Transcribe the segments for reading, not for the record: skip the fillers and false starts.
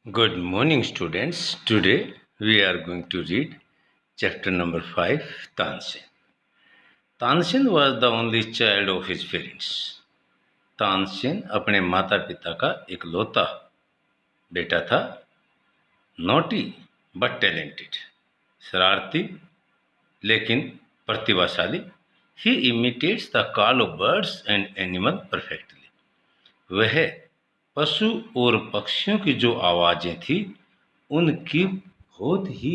Good morning, students. Today we are going to read chapter number 5, Tansin. Tansin was the only child of his parents. Tansen अपने माता पिता का इकलौता बेटा था. नॉटी बट टैलेंटेड, शरारती लेकिन प्रतिभाशाली. He imitates the call of birds and animal perfectly. वह पशु और पक्षियों की जो आवाज़ें थी उनकी बहुत ही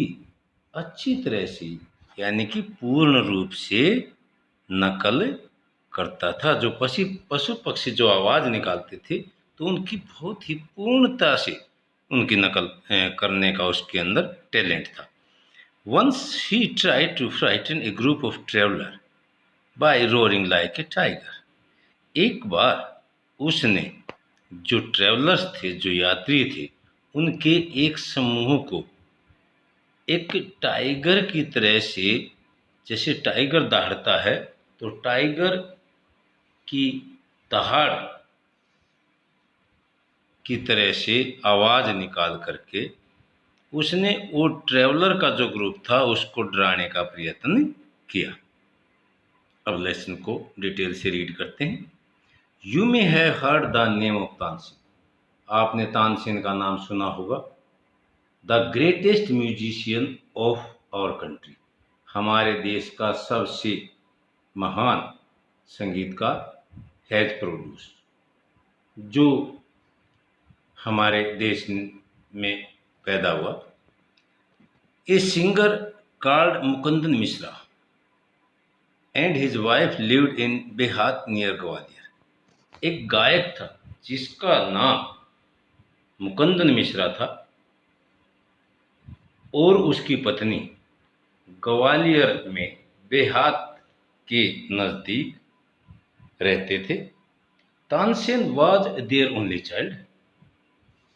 अच्छी तरह से यानी कि पूर्ण रूप से नकल करता था. जो पशु पक्षी जो आवाज़ निकालते थे तो उनकी बहुत ही पूर्णता से उनकी नकल करने का उसके अंदर टैलेंट था. Once he tried to frighten a group of traveller by roaring like a tiger. एक बार उसने जो ट्रेवलर्स थे, जो यात्री थे, उनके एक समूह को एक टाइगर की तरह से, जैसे टाइगर दहाड़ता है तो टाइगर की दहाड़ की तरह से आवाज़ निकाल करके उसने वो ट्रेवलर का जो ग्रुप था उसको डराने का प्रयत्न किया. अब लेसन को डिटेल से रीड करते हैं. You may have heard the name of Tansen. आपने तानसेन का नाम सुना होगा. The greatest musician of our country. हमारे देश का सबसे महान संगीतकार. हैज प्रोड्यूस, जो हमारे देश में पैदा हुआ. A singer called Mukundan Mishra and his wife lived in Behat near Gwalior. एक गायक था जिसका नाम मुकुंदन मिश्रा था और उसकी पत्नी ग्वालियर में बेहात के नज़दीक रहते थे. Tansen was their only child.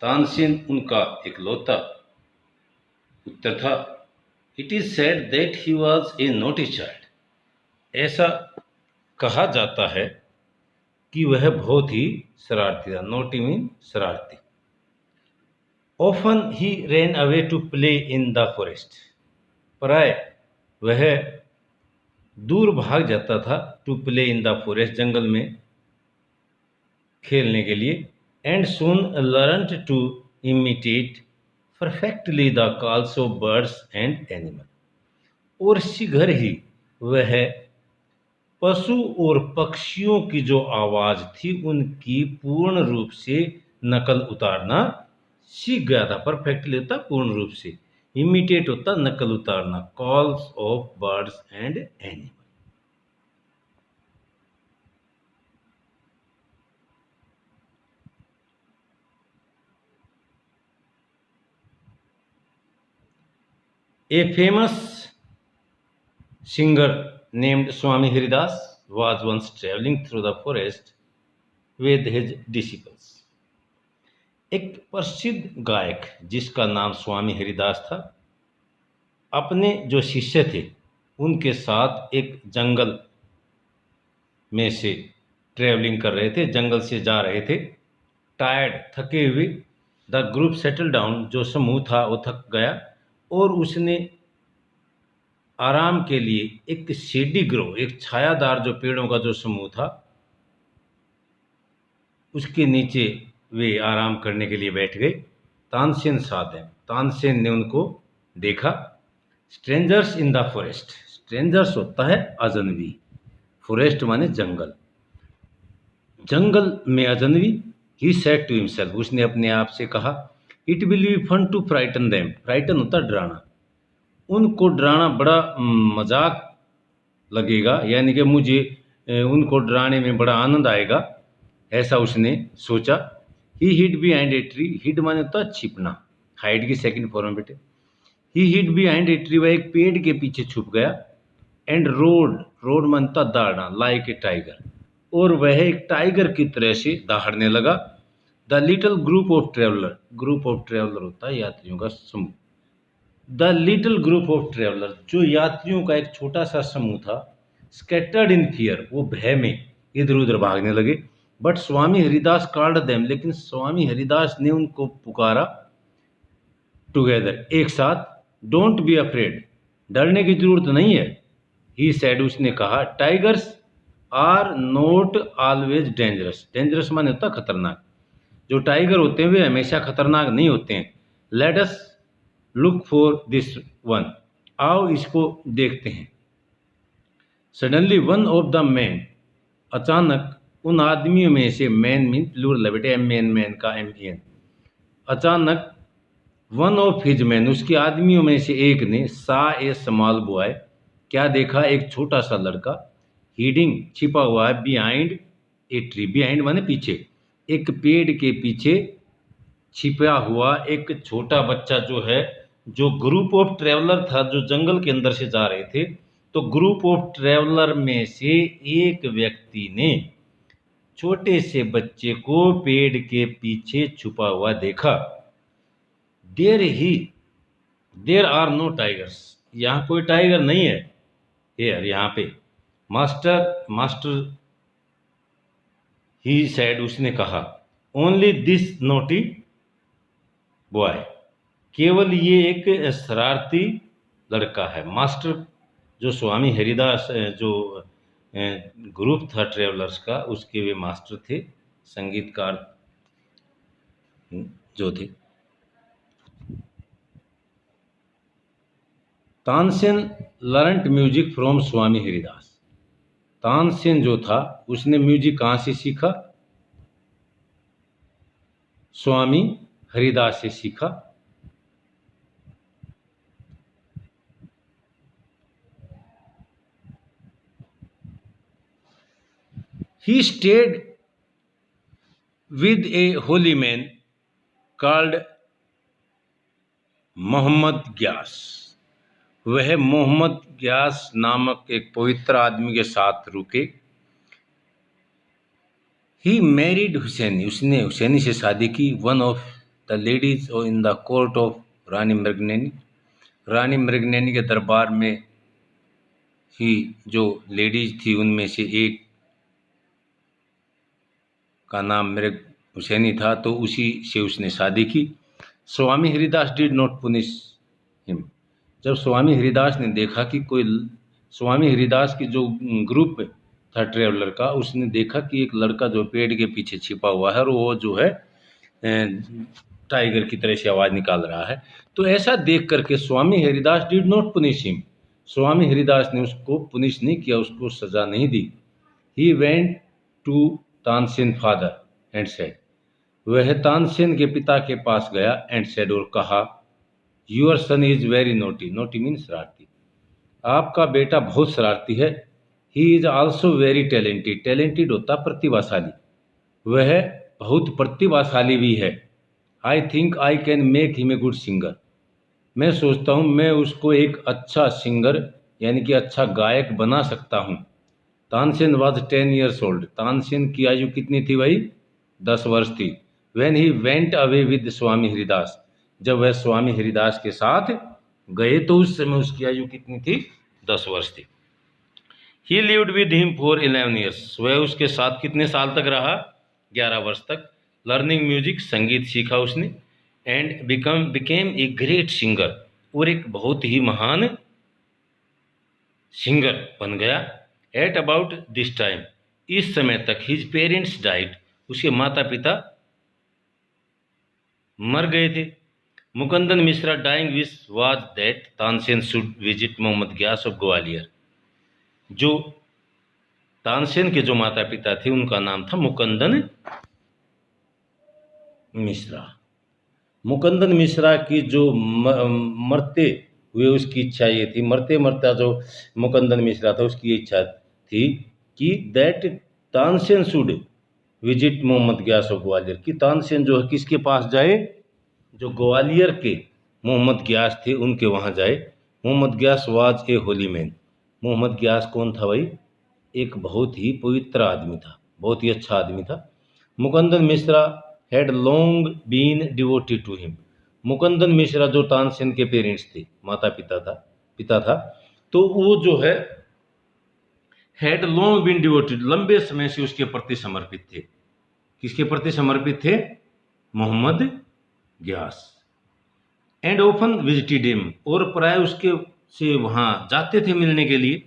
Tansen उनका इकलौता पुत्र था. It is said that he was a naughty child. ऐसा कहा जाता है कि वह बहुत ही शरारती था. नॉटी मीन शरारती. Often he ran away to play in the forest. प्राय वह दूर भाग जाता था. To play in the forest, जंगल में खेलने के लिए. And soon learned to imitate perfectly the calls of birds and animal. और शीघ्र ही वह पशु और पक्षियों की जो आवाज़ थी उनकी पूर्ण रूप से नकल उतारना सीख गया था. परफेक्टली होता पूर्ण रूप से, इमिटेट होता नकल उतारना. Calls of birds and animal. A famous singer named Swami Haridas was once traveling through the forest with his disciples. एक प्रसिद्ध गायक जिसका नाम स्वामी हरिदास था अपने जो शिष्य थे उनके साथ एक जंगल में से ट्रेवलिंग कर रहे थे, जंगल से जा रहे थे. टायर्ड, थके हुए. The group settle down. जो समूह था वो थक गया और उसने आराम के लिए एक शेडी ग्रो, एक छायादार जो पेड़ों का जो समूह था उसके नीचे वे आराम करने के लिए बैठ गए. तानसेन साथ हैं. तानसेन ने उनको देखा. Strangers in the forest. Strangers होता है अजनबी. फॉरेस्ट माने जंगल. जंगल में अजनबी. He said to himself. उसने अपने आप से कहा, it will be fun to frighten them. Frighten होता डराना. उनको डराना बड़ा मजाक लगेगा, यानी कि मुझे उनको डराने में बड़ा आनंद आएगा, ऐसा उसने सोचा. He hid behind a tree. Hid माने होता छिपना. हाइड की सेकंड फॉर्म बेटे. He hid behind a tree. वह एक पेड़ के पीछे छुप गया. एंड रोड मानता दहाड़ना. Like a tiger. और वह एक टाइगर की तरह से दहाड़ने लगा. The little group of traveller. Group of traveller होता है यात्रियों का समूह. The little group of traveller, जो यात्रियों का एक छोटा सा समूह था. स्कैटर्ड इन फियर. वो भय में इधर उधर भागने लगे. But Swami Haridas called them. लेकिन स्वामी हरिदास ने उनको पुकारा. टुगेदर, एक साथ, डोंट बी अफ्रेड, डरने की जरूरत नहीं है। ही सेड, उसने कहा, tigers are not always dangerous, dangerous माने होता खतरनाक, जो टाइगर होते हैं वे हमेशा खतरनाक नहीं होते हैं। Let us look for this one, आओ इसको देखते हैं। Suddenly one of the man, अचानक उन आदमियों में से, मैन मीन प्लूरल बेटे, एम मैन, मैन का एम एन, अचानक वन ऑफ हिज मैन, उसके आदमियों में से एक ने, सा ए स्मॉल बॉय, क्या देखा, एक छोटा सा लड़का, हीडिंग, छिपा हुआ है, बिहाइंड ए ट्री, बिहाइंड माने पीछे, एक पेड़ के पीछे छिपा हुआ एक छोटा बच्चा जो है, जो ग्रुप ऑफ ट्रेवलर था, जो जंगल के अंदर से जा रहे थे, तो ग्रुप ऑफ ट्रेवलर में से एक व्यक्ति ने छोटे से बच्चे को पेड़ के पीछे छुपा हुआ देखा। देर आर नो टाइगर्स, यहाँ कोई टाइगर नहीं है। हेयर, यहाँ पे, मास्टर ही सेड, उसने कहा, ओनली दिस नोटी बॉय, केवल ये एक शरारती लड़का है। मास्टर, जो स्वामी हरिदास, जो ग्रुप था ट्रेवलर्स का, उसके वे मास्टर थे, संगीतकार जो थे। तानसेन लर्नट म्यूजिक फ्रॉम स्वामी हरिदास, तानसेन जो था उसने म्यूजिक कहाँ से सीखा, स्वामी हरिदास से सीखा। He stayed with a holy man called Mohammad Ghyas, वह मोहम्मद ग्यास नामक एक पवित्र आदमी के साथ रुके। ही मैरिड हुसैनी, उसने हुसैनी से शादी की। One of the ladies in the court of Rani Mrignaini, Rani Mrignaini के दरबार में ही जो लेडीज थी उनमें से एक का नाम मृग हुसैनी था, तो उसी से उसने शादी की। Swami Haridas did not punish him, जब स्वामी हरिदास ने देखा कि कोई, स्वामी हरिदास की जो ग्रुप था ट्रेवलर का, उसने देखा कि एक लड़का जो पेड़ के पीछे छिपा हुआ है और वो जो है टाइगर की तरह से आवाज़ निकाल रहा है, तो ऐसा देख करके Swami Haridas did not punish him, Swami Haridas ने उसको पुनिश नहीं किया, उसको सजा नहीं दी। He went to Tansen father and said, वह तानसेन के पिता के पास गया, एंड सेड, और कहा, your son is very naughty, naughty mean शरारती, आपका बेटा बहुत शरारती है। He is also very talented, talented होता प्रतिभाशाली, वह बहुत प्रतिभाशाली भी है। I think I can make him a good singer, मैं सोचता हूँ मैं उसको एक अच्छा सिंगर यानी कि अच्छा गायक बना सकता हूँ। Tansen was 10 years old, Tansen की आयु कितनी थी भाई, 10 वर्ष थी। When he went away with Swami Haridas, जब वह स्वामी हरिदास के साथ गए तो उस समय उसकी आयु कितनी थी, 10 वर्ष थी। ही lived with him for 11 years, वह उसके साथ कितने साल तक रहा, 11 वर्ष तक। लर्निंग म्यूजिक, संगीत सीखा उसने। And became a great singer, और एक बहुत ही महान सिंगर बन गया। एट अबाउट दिस टाइम, इस समय तक, हिज पेरेंट्स डाइड, उसके माता पिता मर गए थे। Mukundan Mishra dying wish was that Tansen should visit Mohammad Ghyas of Gwalior, जो तानसेन के जो माता पिता थे उनका नाम था मुकुंदन मिश्रा। मुकुंदन मिश्रा की जो मरते हुए उसकी इच्छा ये थी, मरते मरता जो मुकुंदन मिश्रा था उसकी इच्छा थी कि that Tansen should visit Mohammad Ghyas of Gwalior, कि तानसेन जो है किसके पास जाए, जो ग्वालियर के मोहम्मद ग्यास थे उनके वहाँ जाए। Mohammad Ghyas was a holy man, Mohammad Ghyas कौन था भाई, एक बहुत ही पवित्र आदमी था, बहुत ही अच्छा आदमी था। Mukundan Mishra had long been devoted to him, Mukundan Mishra जो तानसेन के पेरेंट्स थे, माता पिता था, तो वो जो है हैड लॉन्ग बीन डिवोटेड, लंबे समय से उसके प्रति समर्पित थे। किसके प्रति समर्पित थे, Mohammad Ghyas. And often visited him, और प्राय उसके से वहाँ जाते थे मिलने के लिए।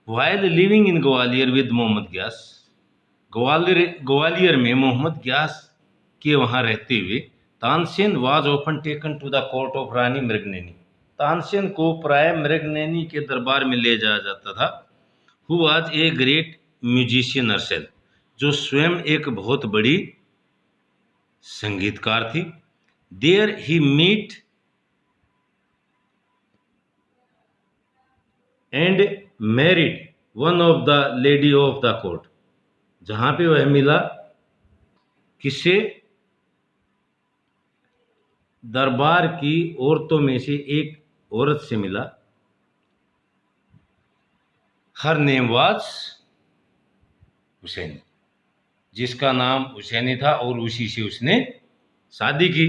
While living in Gwalior with Mohammed Ghyas, Gwalior में मोहम्मद ग्यास के वहाँ रहते हुए Tansen was often taken to the court of Rani Mrignayani, तानसेन को प्राय मृगनयनी के दरबार में ले जाया जाता था। Who was a great musician herself, जो स्वयं एक बहुत बड़ी संगीतकार थी। There he meet and married one of the lady of the court, जहाँ पे वह मिला किससे, दरबार की औरतों में से एक औरत से मिला। हर नेम वाज हुसैनी, जिसका नाम हुसैनी था और उसी से उसने शादी की।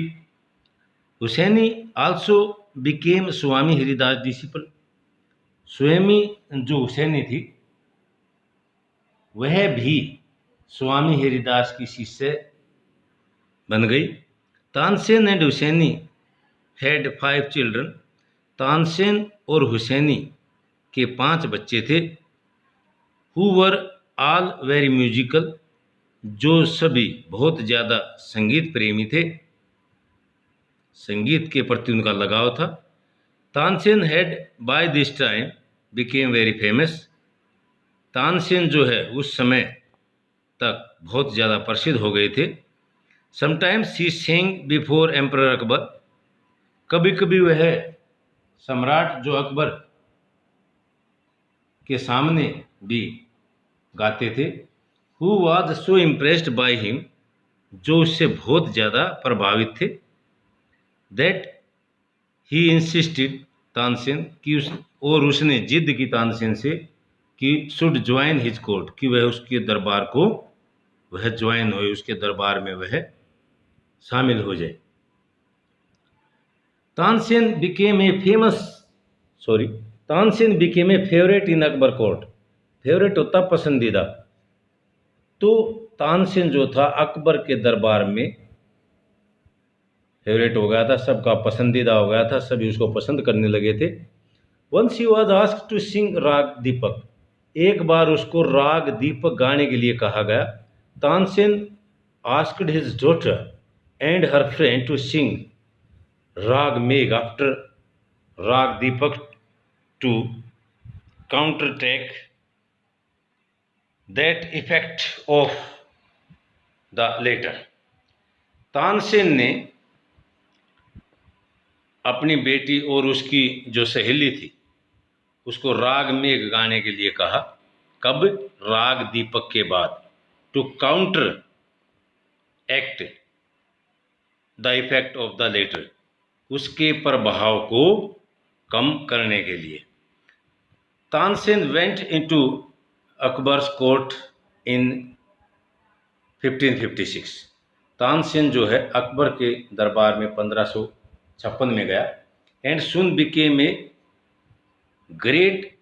हुसैनी आल्सो बिकेम स्वामी हरिदास डिसिपल, स्वामी जो हुसैनी थी वह भी स्वामी हरिदास की शिष्य बन गई। Tansen and Husaini had 5 children, Tansen और हुसैनी के 5 बच्चे थे। Who were all very musical, जो सभी बहुत ज़्यादा संगीत प्रेमी थे, संगीत के प्रति उनका लगाव था। Tansen had by this time became very famous, Tansen जो है उस समय तक बहुत ज़्यादा प्रसिद्ध हो गए थे। Sometimes he sang before emperor Akbar, कभी कभी वह सम्राट जो अकबर के सामने भी गाते थे। Who was so impressed by him, जो उससे बहुत ज़्यादा प्रभावित थे। दैट ही इंसिस्टेड तानसेन की और उसने जिद की तानसेन से कि शुड ज्वाइन हिज कोर्ट, कि वह उसके दरबार को वह ज्वाइन हो, उसके दरबार में वह शामिल हो जाए। Tansen became a favourite in Akbar court, favourite होता पसंदीदा, तो तानसेन जो था अकबर के दरबार में फेवरेट हो गया था, सबका पसंदीदा हो गया था, सभी उसको पसंद करने लगे थे। Once he was asked to sing raga Deepak, एक बार उसको राग दीपक गाने के लिए कहा गया। Tansen asked his daughter and her friend to sing raga Megh after raga Deepak to counteract that effect of the latter. Tansen ने अपनी बेटी और उसकी जो सहेली थी उसको राग मेघ गाने के लिए कहा। कब? राग दीपक के बाद। To counteract the effect of the latter, उसके प्रभाव को कम करने के लिए। Tansen went into Akbar's court in 1556, Tansen जो है अकबर के दरबार में 1556 में गया। And soon became a great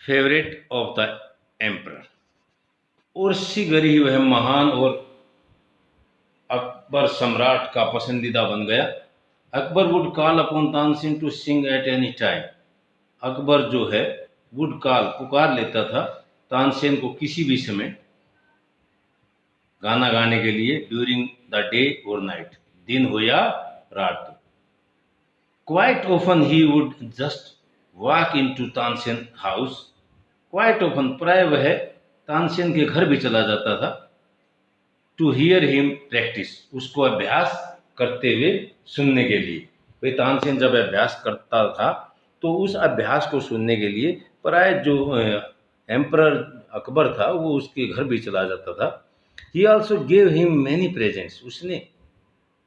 favourite of the emperor, और शीघ्र ही वह महान और अकबर सम्राट का पसंदीदा बन गया। Akbar would call upon Tansen to sing at any time, Akbar जो है वुड कॉल पुकार लेता था तानसेन को किसी भी समय गाना गाने के लिए, ड्यूरिंग द डे और नाइट, दिन हो या रात हो। Quite often he would just walk in to Tansen house, quite often प्राय वह तानसेन के घर भी चला जाता था। टू हियर हिम प्रैक्टिस, उसको अभ्यास करते हुए सुनने के लिए। भाई तानसेन जब अभ्यास करता था तो उस अभ्यास को सुनने के लिए प्राय जो एम्परर अकबर था वो उसके घर भी चला जाता था। He also gave him many presents, उसने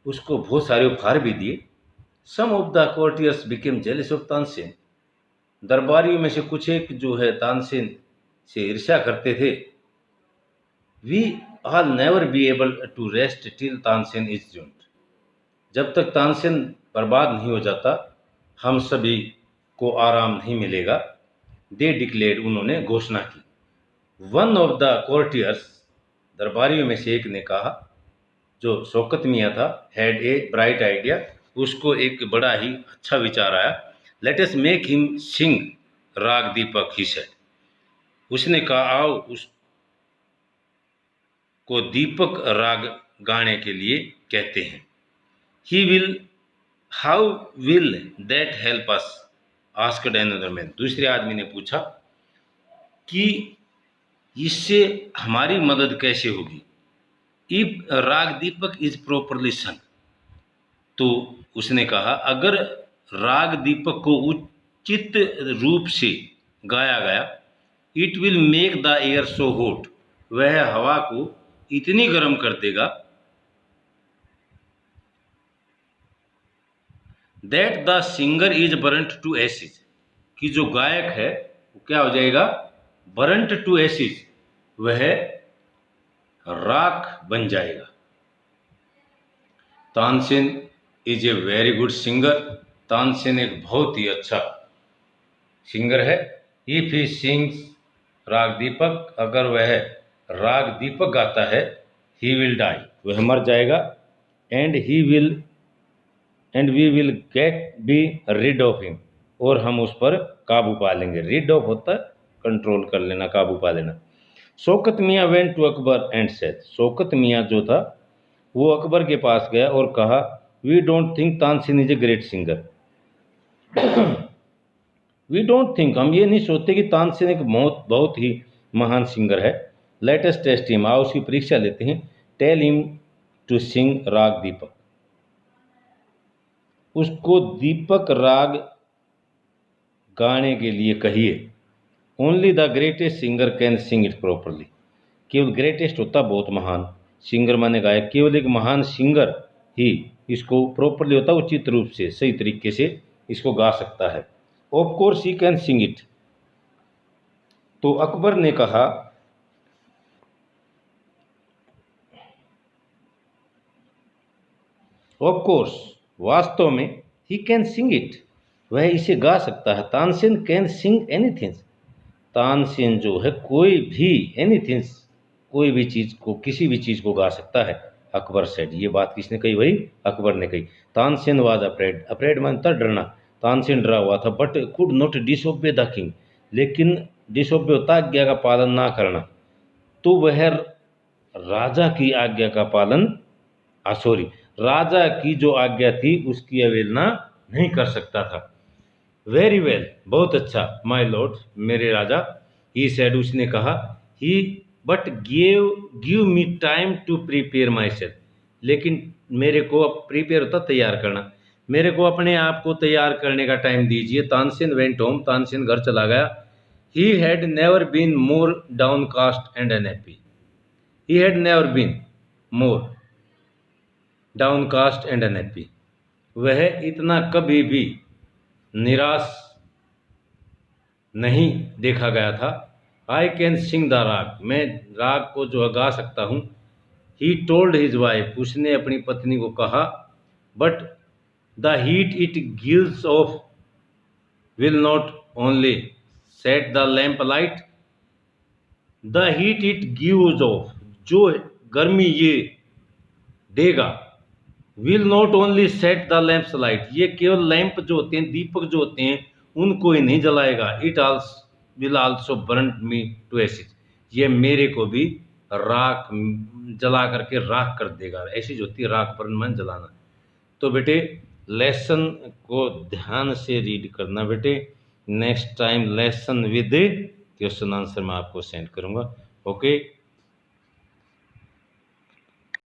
उसको बहुत सारे उपहार भी दिए। Some of the courtiers became jealous of Tansen, दरबारियों में से कुछ एक जो है तानसेन से ईर्ष्या करते थे। We all never be able to rest till Tansen is joined, जब तक तानसेन बर्बाद नहीं हो जाता हम सभी को आराम नहीं मिलेगा। दे डिक्लेयर्ड, उन्होंने घोषणा की। वन ऑफ द कोर्टियर्स, दरबारियों में से एक ने कहा, जो शौकत मियाँ था, हैड ए ब्राइट आइडिया, उसको एक बड़ा ही अच्छा विचार आया। लेट अस मेक हिम सिंग राग दीपक, ही सेड। उसने कहा आओ उसको दीपक राग गाने के लिए कहते हैं। He will, how will that help us, asked another man. दूसरे आदमी ने पूछा कि इससे हमारी मदद कैसे होगी। इफ राग दीपक इज प्रॉपरली संग, तो उसने कहा अगर राग दीपक को उचित रूप से गाया गया, it will make the air so hot, वह हवा को इतनी गर्म कर देगा, that the singer is burnt to ashes, कि जो गायक है वो क्या हो जाएगा, बर्न्ट टू एसिज, वह राख बन जाएगा। Tansen is a very good singer, Tansen एक बहुत ही अच्छा सिंगर है। इफ ही सिंग्स राग दीपक, अगर वह राग दीपक गाता है, ही विल डाई, वह मर जाएगा, and he will, and we will get be rid of him, और हम उस पर काबू पा लेंगे। रिड ऑफ होता है कंट्रोल कर लेना, काबू पा लेना। Shaukat Miyan went to Akbar and said, Shaukat Miyan जो था वो अकबर के पास गया और कहा we don't think Tansen is a great singer. We don't think, हम ये नहीं सोचते कि तानसेन एक बहुत ही महान सिंगर है। लेट अस टेस्ट हिम, आओ उसकी परीक्षा लेते हैं। Tell him to sing raga दीपक, उसको दीपक राग गाने के लिए कहिए। Only the greatest singer can sing it properly, केवल ग्रेटेस्ट होता बहुत महान, सिंगर माने गायक, केवल एक महान सिंगर ही इसको प्रॉपरली होता, उचित रूप से सही तरीके से इसको गा सकता है। Of course he can sing it, तो अकबर ने कहा ऑफ कोर्स, वास्तव में, ही कैन सिंग इट, वह इसे गा सकता है। Tansen can sing anything, Tansen जो है कोई भी, एनीथिंग, कोई भी चीज़ को, किसी भी चीज़ को गा सकता है। अकबर सेड, ये बात किसने कही, वही अकबर ने कही। तानसेन वाज अफ्रेड, अफ्रेड मानता डरना, तानसेन डरा हुआ था, but could not disobey the king, लेकिन डिसोबे होता आज्ञा का पालन ना करना, तो वह राजा की आज्ञा का पालन, सॉरी, राजा की जो आज्ञा थी उसकी अवहेलना नहीं कर सकता था। वेरी वेल, बहुत अच्छा, माय लॉर्ड, मेरे राजा, ही सेड, उसने कहा, he but give me time to prepare myself, लेकिन मेरे को अब प्रिपेयर होता तैयार करना, मेरे को अपने आप को तैयार करने का टाइम दीजिए। तानसेन वेंट होम, तानसेन घर चला गया। He had never been more downcast and unhappy, he had never been more downcast and unhappy, वह इतना कभी भी निराश नहीं देखा गया था। आई कैन सिंग द राग, मैं राग को जो गा सकता हूँ। ही टोल्ड हिज वाइफ, उसने अपनी पत्नी को कहा, but the heat it gives off will not only set the lamp light, the heat it gives off, जो गर्मी ये देगा, will not only set the lamps light, ये केवल लैंप जो होते हैं, दीपक जो होते हैं, उनको ही नहीं जलाएगा। It will also burn me to ashes, ये मेरे को भी राख जला करके राख कर देगा। एसिड होती है राख, बर्न मन जलाना। तो बेटे लेसन को ध्यान से रीड करना बेटे। Next time lesson with question answer मैं आपको सेंड करूँगा। ओके।